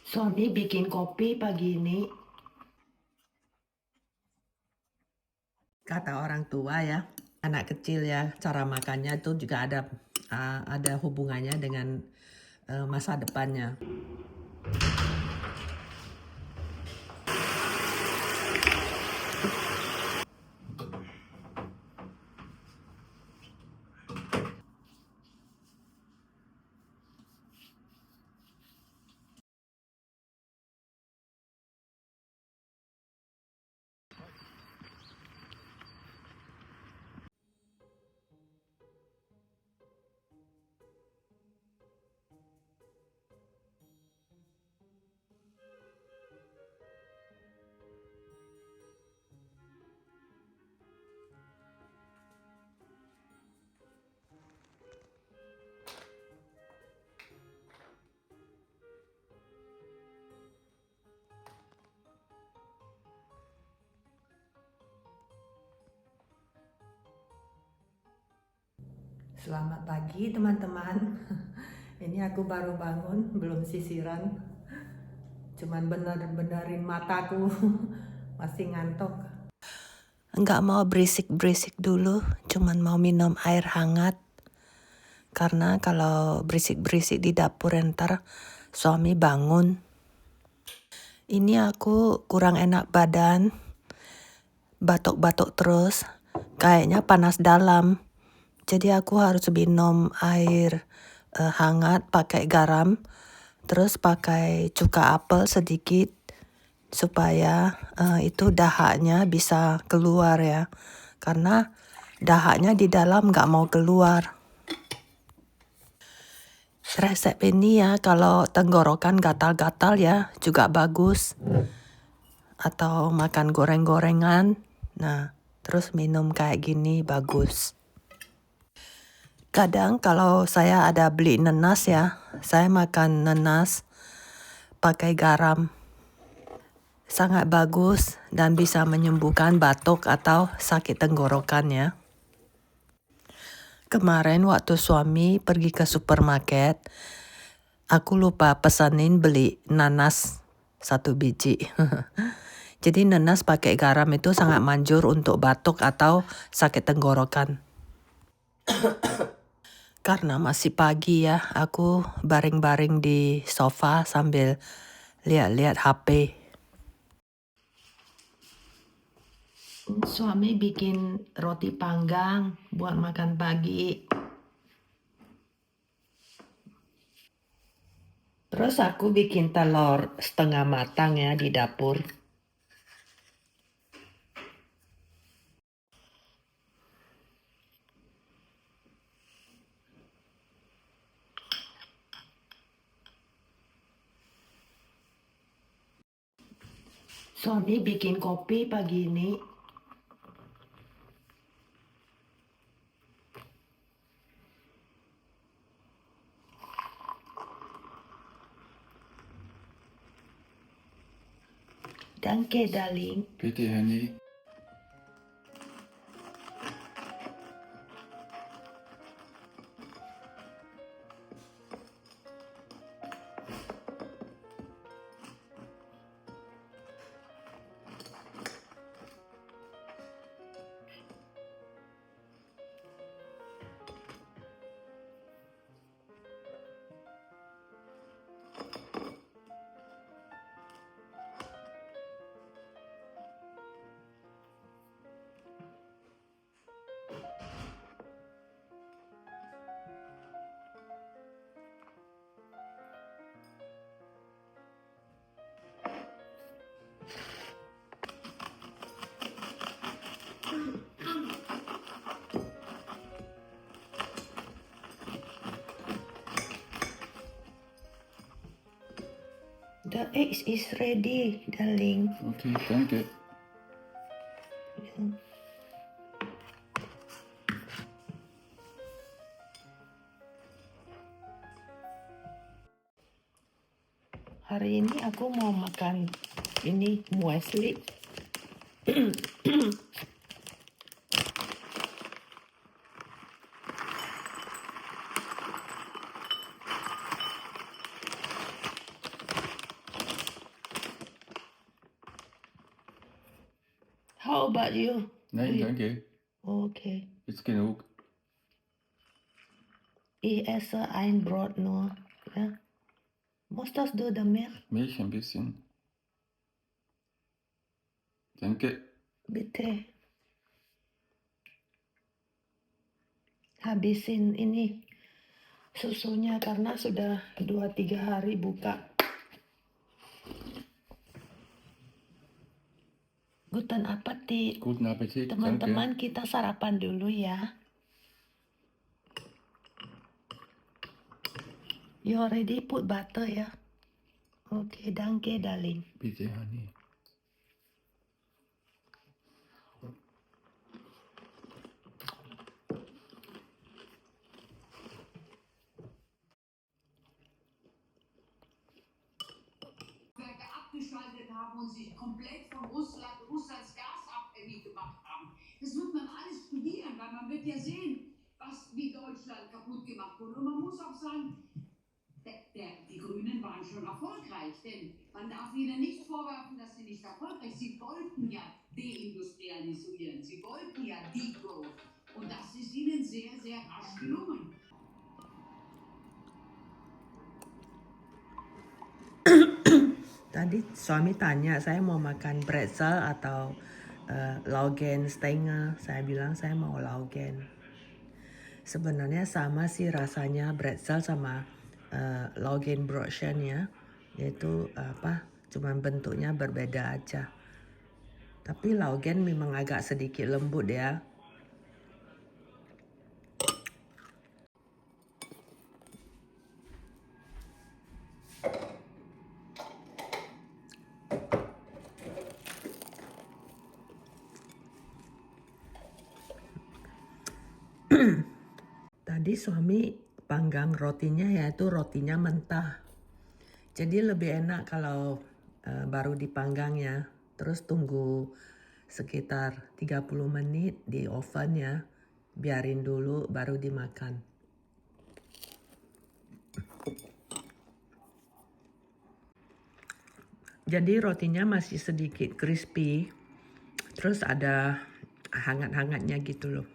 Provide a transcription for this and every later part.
Suami bikin kopi pagi ini. Kata orang tua ya, anak kecil ya, cara makannya itu juga ada hubungannya dengan masa depannya. Selamat pagi teman-teman. Ini aku baru bangun, belum sisiran. Cuman bener-benerin mataku, masih ngantuk. Enggak mau berisik-berisik dulu, cuman mau minum air hangat. Karena kalau berisik-berisik di dapur ntar suami bangun. Ini aku kurang enak badan, batuk-batuk terus, kayaknya panas dalam. Jadi aku harus minum air hangat pakai garam, terus pakai cuka apel sedikit supaya itu dahaknya bisa keluar ya. Karena dahaknya di dalam nggak mau keluar. Resep ini ya kalau tenggorokan gatal-gatal ya juga bagus. Atau makan goreng-gorengan, nah terus minum kayak gini bagus. Kadang kalau saya ada beli nanas ya, saya makan nanas pakai garam. Sangat bagus dan bisa menyembuhkan batuk atau sakit tenggorokan ya. Kemarin waktu suami pergi ke supermarket, aku lupa pesanin beli nanas 1 biji. Jadi nanas pakai garam itu sangat manjur untuk batuk atau sakit tenggorokan. Karena masih pagi ya, aku baring-baring di sofa sambil lihat-lihat HP. Suami bikin roti panggang buat makan pagi. Terus aku bikin telur setengah matang ya di dapur. Suami bikin kopi pagi ini. Danke, darling. Bitte, Henny. The eggs is ready, darling. Okay, danke. Hari ini aku mau makan ini muesli. How about you? Nee, danke. Okay. Ist genug. Ich esse ein Brot nur. Ja. Möchtest du da mehr? Milch ein bisschen. Danke. Bitte. Habisin ini susunya karena sudah 2-3 hari buka. Guten Appetit. Guten Appetit. Teman-teman, Danke. kita sarapan dulu ya. You already put butter ya? Okay, danke darling. Bitte, Honey. Abgeschaltet haben und sich komplett von Russlands Gas abhängig gemacht haben. Das wird man alles studieren, weil man wird ja sehen, wie Deutschland kaputt gemacht wurde. Und man muss auch sagen, die Grünen waren schon erfolgreich, denn man darf ihnen nicht vorwerfen, dass sie nicht erfolgreich sind. Sie wollten ja deindustrialisieren, sie wollten ja Degrowth. Und das ist ihnen sehr, sehr rasch gelungen. Tadi suami tanya saya mau makan pretzel atau Laugen Stenger. Saya bilang saya mau Laugen. Sebenarnya sama sih rasanya pretzel sama Laugen Brötchen ya. Yaitu cuman bentuknya berbeda aja. Tapi Laugen memang agak sedikit lembut ya. Tadi suami panggang rotinya yaitu rotinya mentah. Jadi lebih enak kalau baru dipanggang ya. Terus tunggu sekitar 30 menit di oven ya. Biarin dulu baru dimakan. Jadi rotinya masih sedikit crispy. Terus ada hangat-hangatnya gitu loh.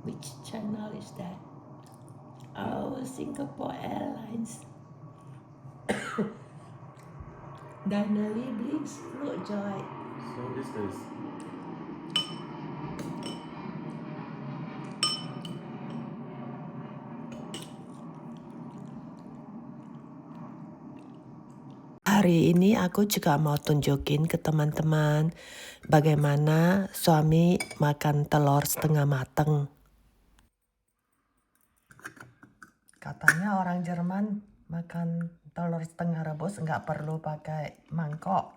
Which channel is that? Oh, Singapore Airlines. Deine Lieblingsflugzeug. So ist es. Hari ini aku juga mau tunjukin ke teman-teman bagaimana suami makan telur setengah mateng. Katanya orang Jerman makan telur setengah rebus nggak perlu pakai mangkok.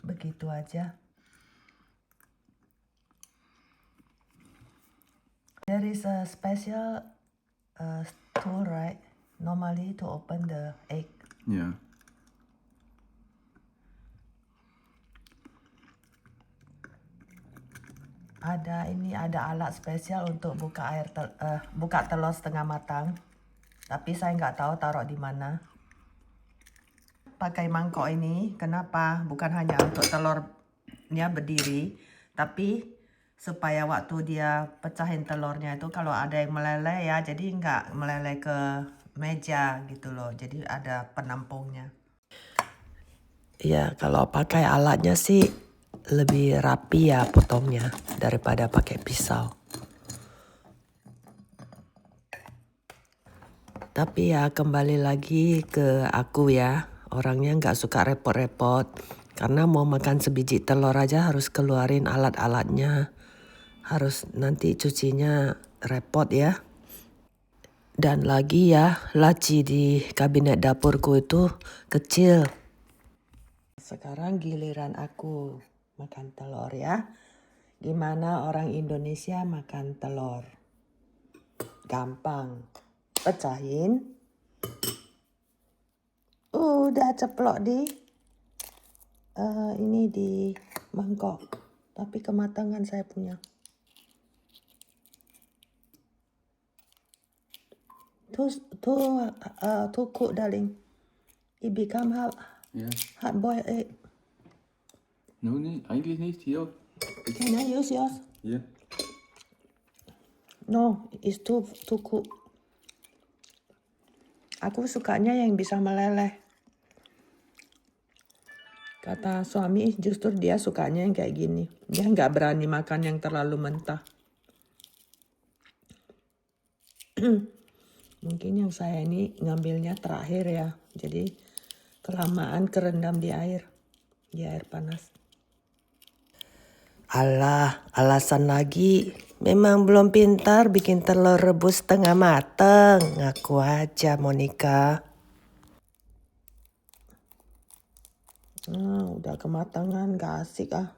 Begitu aja. There is a special tool, right? Normally to open the egg. Ja. Ada alat spesial untuk buka telur setengah matang. Tapi saya nggak tahu taruh di mana. Pakai mangkok ini, kenapa? Bukan hanya untuk telurnya berdiri, tapi supaya waktu dia pecahin telurnya itu kalau ada yang meleleh ya, jadi nggak meleleh ke meja gitu loh. Jadi ada penampungnya. Ya, kalau pakai alatnya sih lebih rapi ya potongnya daripada pakai pisau. Tapi ya kembali lagi ke aku ya, orangnya nggak suka repot-repot. Karena mau makan sebiji telur aja harus keluarin alat-alatnya. Harus nanti cucinya repot ya. Dan lagi ya, laci di kabinet dapurku itu kecil. Sekarang giliran aku makan telur ya. Gimana orang Indonesia makan telur? Gampang. Pecahin. Udah ceplok di ini di mangkok, tapi kematangan saya punya. To cook, darling. It become Ja. hard boiled egg. No, nee, eigentlich nicht. Hier. Can I use yours? Hier. No, it's too cook. Aku sukanya yang bisa meleleh. Kata suami justru dia sukanya yang kayak gini. Dia nggak berani makan yang terlalu mentah. Mungkin yang saya ini ngambilnya terakhir ya. Jadi kelamaan kerendam di air panas. Alah, alasan lagi. Memang belum pintar bikin telur rebus setengah mateng. Ngaku aja, Monica. Udah kematangan, gak asik ah.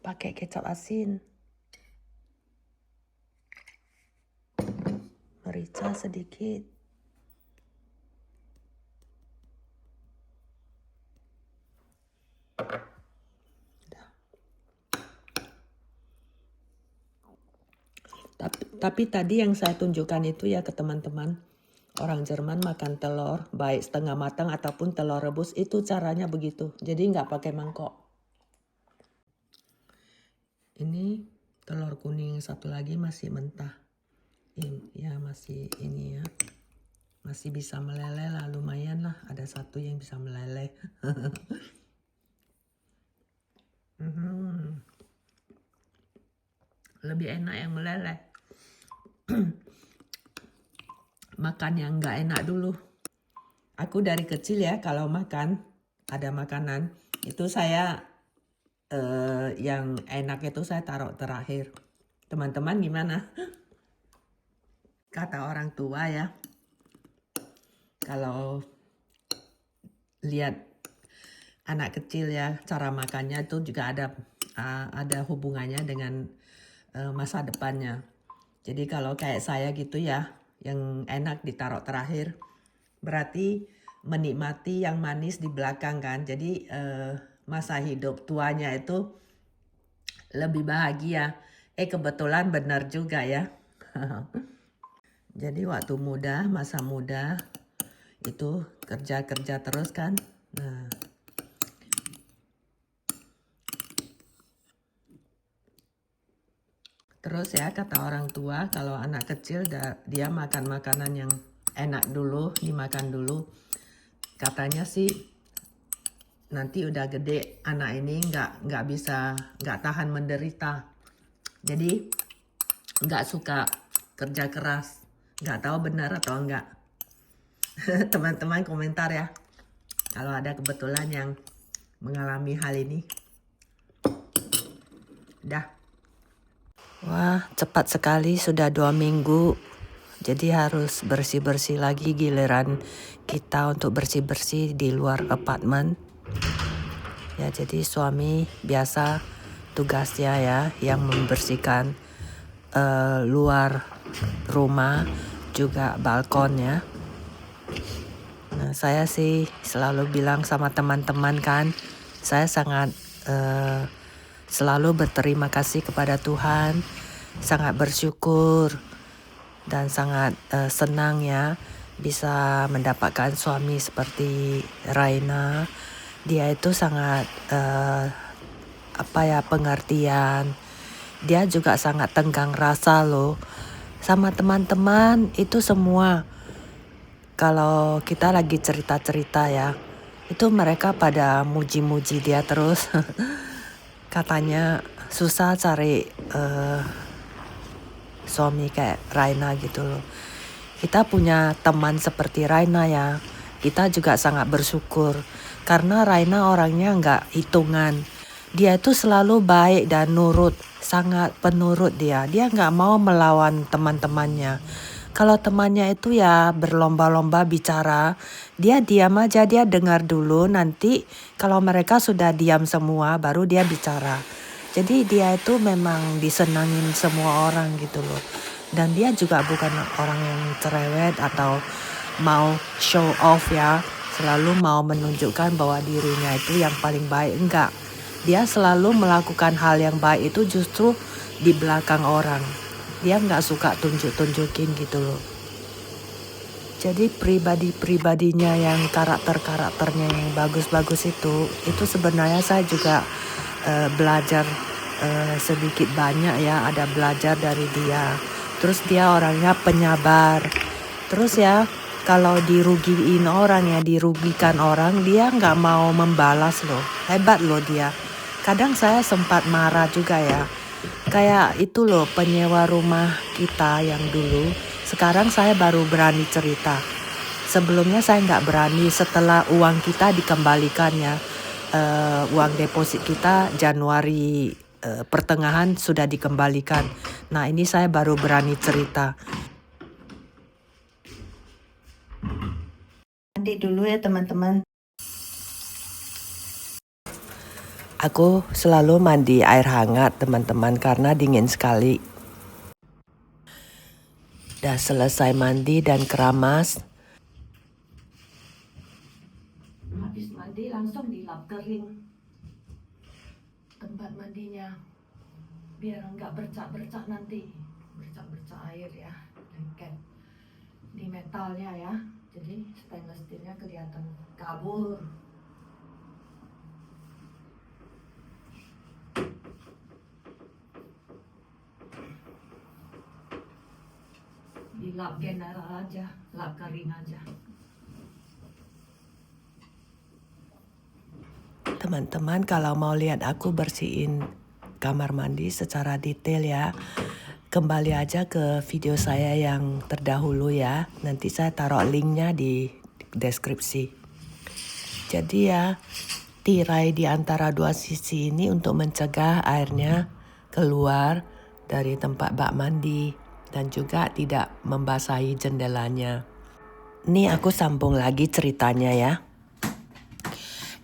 Pakai kecap asin. Merica sedikit. Tapi tadi yang saya tunjukkan itu ya ke teman-teman. Orang Jerman makan telur, baik setengah matang ataupun telur rebus, itu caranya begitu. Jadi nggak pakai mangkok. Ini telur kuning satu lagi masih mentah. Ya masih ini ya. Masih bisa meleleh lah, lumayan lah. Ada satu yang bisa meleleh. Lebih enak yang meleleh. Makan yang nggak enak dulu. Aku dari kecil ya kalau makan ada makanan itu saya yang enak itu saya taruh terakhir. Teman-teman gimana? Kata orang tua ya, kalau lihat anak kecil ya cara makannya itu juga ada hubungannya dengan masa depannya. Jadi kalau kayak saya gitu ya, yang enak ditaruh terakhir, berarti menikmati yang manis di belakang kan. Jadi masa hidup tuanya itu lebih bahagia. Kebetulan benar juga ya. Jadi waktu muda, masa muda itu kerja terus kan. Nah, terus ya kata orang tua kalau anak kecil dia makan makanan yang enak dulu, dimakan dulu. Katanya sih nanti udah gede anak ini nggak tahan menderita. Jadi nggak suka kerja keras. Nggak tahu benar atau enggak. Teman-teman komentar ya. Kalau ada kebetulan yang mengalami hal ini. Dah. Wah, cepat sekali sudah 2 minggu. Jadi harus bersih-bersih lagi, giliran kita untuk bersih-bersih di luar apartemen. Ya, jadi suami biasa tugasnya ya yang membersihkan luar rumah, juga balkonnya. Nah, saya sih selalu bilang sama teman-teman kan, saya sangat selalu berterima kasih kepada Tuhan, sangat bersyukur dan sangat senang ya bisa mendapatkan suami seperti Raina. Dia itu sangat pengertian. Dia juga sangat tenggang rasa loh. Sama teman-teman itu semua. Kalau kita lagi cerita-cerita ya, itu mereka pada muji-muji dia terus. Katanya susah cari suami kayak Raina gitu loh. Kita punya teman seperti Raina ya. Kita juga sangat bersyukur. Karena Raina orangnya nggak hitungan. Dia itu selalu baik dan nurut. Sangat penurut dia. Dia nggak mau melawan teman-temannya. Kalau temannya itu ya berlomba-lomba bicara, dia diam aja, dia dengar dulu, nanti kalau mereka sudah diam semua baru dia bicara. Jadi dia itu memang disenangin semua orang gitu loh. Dan dia juga bukan orang yang cerewet atau mau show off ya, selalu mau menunjukkan bahwa dirinya itu yang paling baik. Enggak, dia selalu melakukan hal yang baik itu justru di belakang orang. Dia nggak suka tunjukin gitu loh. Jadi pribadinya yang karakternya yang bagus-bagus itu sebenarnya saya juga belajar sedikit banyak ya, ada belajar dari dia. Terus dia orangnya penyabar. Terus ya kalau dirugikan orang, dia nggak mau membalas loh. Hebat loh dia. Kadang saya sempat marah juga ya. Kayak itu loh penyewa rumah kita yang dulu. Sekarang saya baru berani cerita. Sebelumnya saya nggak berani, setelah uang kita dikembalikan ya. Uang deposit kita Januari pertengahan sudah dikembalikan. Nah ini saya baru berani cerita. Mandi dulu ya teman-teman. Aku selalu mandi air hangat teman-teman karena dingin sekali. Udah selesai mandi dan keramas. Habis mandi langsung dilap kering tempat mandinya. Biar enggak bercak-bercak nanti. Bercak-bercak air ya. Lengket di metalnya ya. Jadi stainless steelnya kelihatan kabur. Dilap general aja, lap kering aja. Teman-teman kalau mau lihat aku bersihin kamar mandi secara detail ya, kembali aja ke video saya yang terdahulu ya. Nanti saya taruh linknya di deskripsi. Jadi ya, tirai di antara dua sisi ini untuk mencegah airnya keluar dari tempat bak mandi. Dan juga tidak membasahi jendelanya. Ini aku sambung lagi ceritanya ya.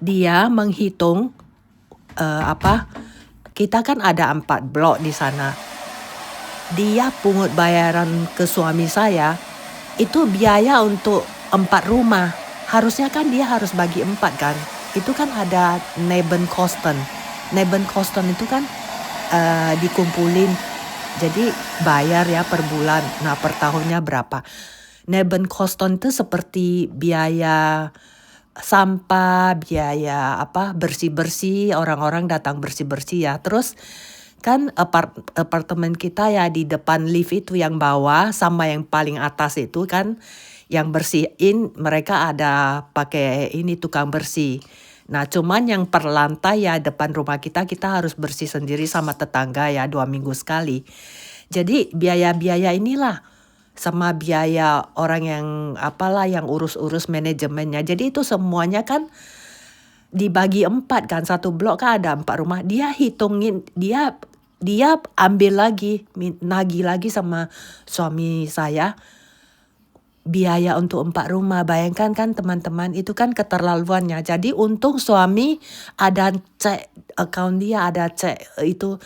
Dia menghitung kita kan ada 4 blok di sana. Dia pungut bayaran ke suami saya itu biaya untuk 4 rumah. Harusnya kan dia harus bagi 4 kan. Itu kan ada Nebenkosten. Nebenkosten itu kan dikumpulin. Jadi bayar ya per bulan. Nah per tahunnya berapa. Nebenkosten itu seperti biaya sampah, biaya bersih-bersih. Orang-orang datang bersih-bersih ya. Terus kan apartemen kita ya di depan lift itu yang bawah sama yang paling atas itu kan. Yang bersihin mereka ada pakai ini tukang bersih. Nah cuman yang per lantai ya depan rumah kita harus bersih sendiri sama tetangga ya 2 minggu sekali. Jadi biaya-biaya inilah sama biaya orang yang yang urus-urus manajemennya. Jadi itu semuanya kan dibagi 4 kan. Satu blok kan ada 4 rumah. Dia hitungin, dia ambil lagi, nagih lagi sama suami saya. Biaya untuk 4 rumah, bayangkan kan teman-teman, itu kan keterlaluannya. Jadi untung suami ada cek account dia, ada cek itu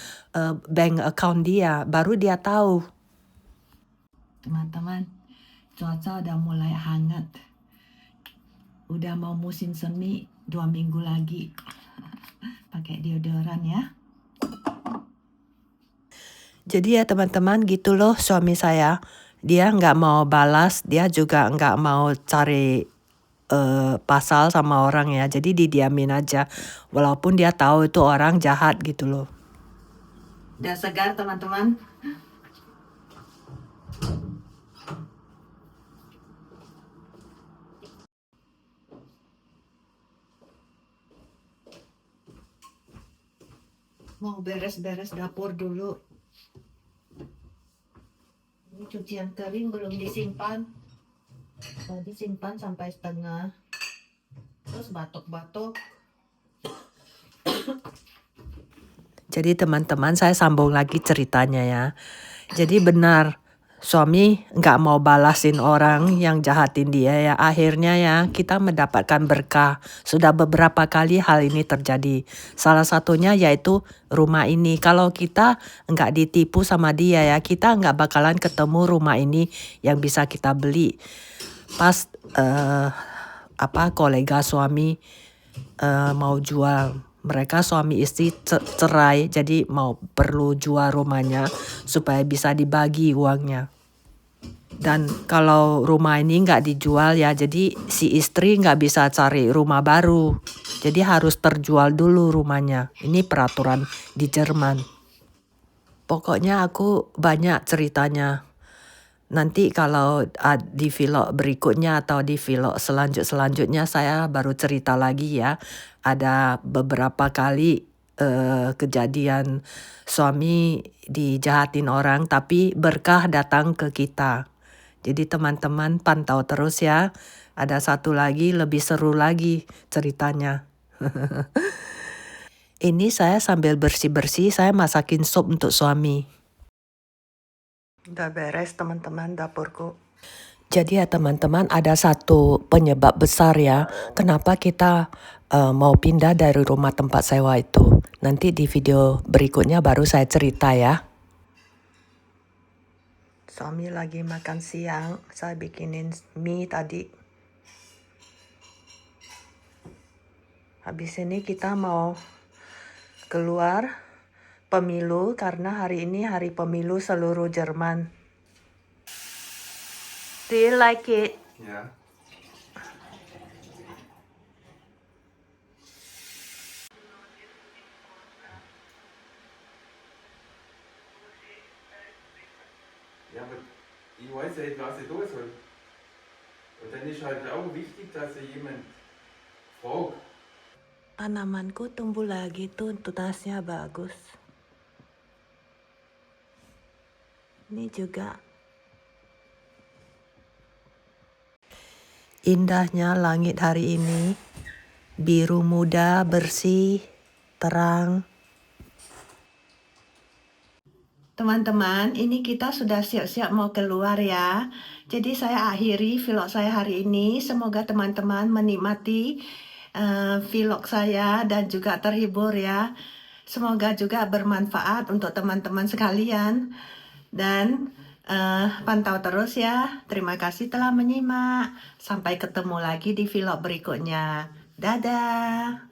bank account dia, baru dia tahu. Teman-teman, cuaca udah mulai hangat. Udah mau musim semi, 2 minggu lagi. Pakai deodoran ya. Jadi ya teman-teman gitu loh suami saya. Dia nggak mau balas, dia juga nggak mau cari pasal sama orang ya. Jadi didiamin aja. Walaupun dia tahu itu orang jahat gitu loh. Udah segar teman-teman? Mau beres-beres dapur dulu. Ini cucian kering belum disimpan. Tadi simpan sampai setengah. Terus batuk-batuk. Jadi teman-teman saya sambung lagi ceritanya ya. Jadi benar suami nggak mau balasin orang yang jahatin dia ya. Akhirnya ya kita mendapatkan berkah. Sudah beberapa kali hal ini terjadi. Salah satunya yaitu rumah ini. Kalau kita nggak ditipu sama dia ya, kita nggak bakalan ketemu rumah ini yang bisa kita beli. pas kolega suami mau jual. Mereka suami istri cerai, jadi perlu jual rumahnya supaya bisa dibagi uangnya. Dan kalau rumah ini nggak dijual ya, jadi si istri nggak bisa cari rumah baru. Jadi harus terjual dulu rumahnya. Ini peraturan di Jerman. Pokoknya aku banyak ceritanya. Nanti kalau di vlog berikutnya atau di vlog selanjutnya saya baru cerita lagi ya. Ada beberapa kali kejadian suami dijahatin orang tapi berkah datang ke kita. Jadi teman-teman pantau terus ya. Ada satu lagi lebih seru lagi ceritanya. Ini saya sambil bersih-bersih, saya masakin sup untuk suami. Udah beres teman-teman dapurku. Jadi ya teman-teman, ada satu penyebab besar ya kenapa kita mau pindah dari rumah tempat sewa itu. Nanti di video berikutnya baru saya cerita ya. Suami lagi makan siang, saya bikinin mie tadi. Habis ini kita mau keluar pemilu karena hari ini hari pemilu seluruh Jerman. Do you like it? Ja. Ja, aber ich weiß ja nicht, was ich tun soll. Und dann ist halt auch wichtig, dass sich jemand fragt. Tanamanku tumbuh lagi tuh, tunasnya bagus. Ini juga. Indahnya langit hari ini. Biru muda, bersih, terang. Teman-teman, ini kita sudah siap-siap mau keluar ya. Jadi saya akhiri vlog saya hari ini. Semoga teman-teman menikmati vlog saya dan juga terhibur ya. Semoga juga bermanfaat untuk teman-teman sekalian. Dan pantau terus ya. Terima kasih telah menyimak. Sampai ketemu lagi di vlog berikutnya. Dadah!